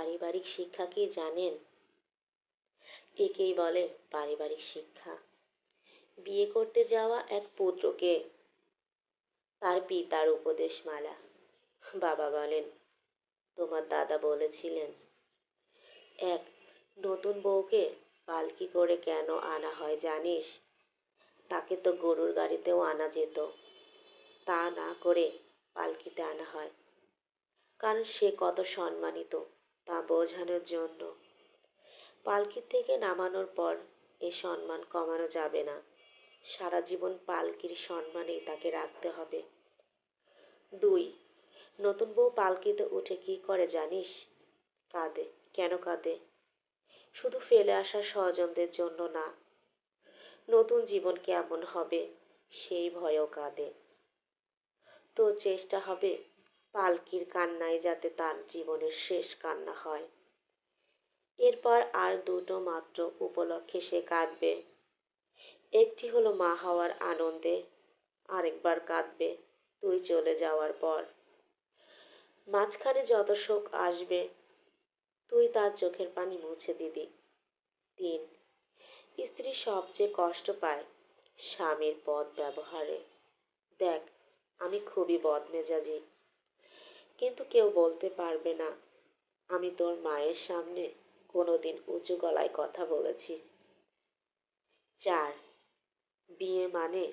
পারিবারিক শিক্ষা কি জানেন? একেই বলে পারিবারিক শিক্ষা। বিয়ে করতে যাওয়া এক পুত্রকে তার পিতার উপদেশমালা। বাবা বলেন, তোমার দাদা বলেছিলেন, এক নতুন বউকে পালকি করে কেন আনা হয় জানিস? তাকে তো গরুর গাড়িতেও আনা যেত, তা না করে পালকিতে আনা হয় কারণ সে কত সম্মানিত তা বোঝানোর জন্য। পালকি থেকে নামানোর পর এ সম্মান কমানো যাবে না, সারা জীবন পালকির সম্মানেই তাকে রাখতে হবে। দুই, নতুন বউ পালকিতে উঠে কি করে জানিস? কাঁদে। কেন কাঁদে? শুধু ফেলে আসা স্বজনদের জন্য না, নতুন জীবন কেমন হবে সেই ভয়েও কাঁদে। তো চেষ্টা হবে পালকির কান্নায় যাতে তার জীবনের শেষ কান্না হয়। এরপর আর দুটো মাত্র উপলক্ষে সে কাঁদবে। একটি হলো মা হওয়ার আনন্দে, আরেকবার কাঁদবে তুই চলে যাওয়ার পর। মাঝখানে যত শোক আসবে তুই তার চোখের পানি মুছে দিবি। তিন, স্ত্রী সবচেয়ে কষ্ট পায় স্বামীর বদ ব্যবহারে। দেখ, আমি খুবই বদমেজাজি, কিন্তু কেউ বলতে পারবে না আমি তোর মায়ের সামনে কোনোদিন উঁচু গলায় কথা বলেছি। চার, বিয়ে মানে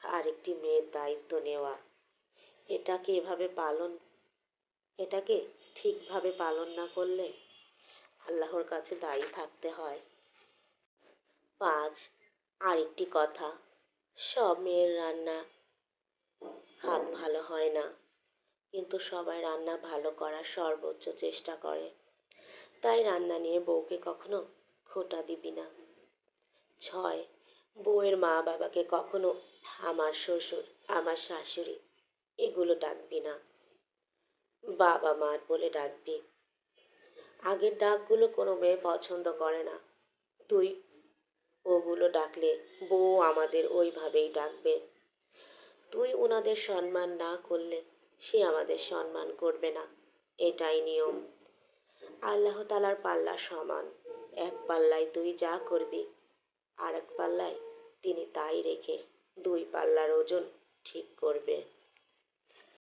আরেকটি মেয়ের দায়িত্ব নেওয়া। এটাকে এভাবে পালন এটাকে ঠিকভাবে পালন না করলে আল্লাহর কাছে দায়ী থাকতে হয়। পাঁচ, আরেকটি কথা, সব মেয়ের রান্না হাত ভালো হয় না, কিন্তু সবাই রান্না ভালো করার সর্বোচ্চ চেষ্টা করে। তাই রান্না নিয়ে বউকে কখনো খোঁটা দিবি না। ছয়, বউয়ের মা বাবাকে কখনো আমার শ্বশুর, আমার শাশুড়ি এগুলো ডাকবি না, বাবা মা বলে ডাকবি। আগের ডাকগুলো কোনো মেয়ে পছন্দ করে না। তুই ওগুলো ডাকলে বউ আমাদের ওইভাবেই ডাকবে। তুই ওনাদের সম্মান না করলে সে আমাদের সম্মান করবে না, এটাই নিয়ম। আল্লাহ তালার পাল্লা সমান, এক পাল্লায় তুই যা করবি আর এক পাল্লায় তিনি তাই রেখে দুই পাল্লার ওজন ঠিক করবে।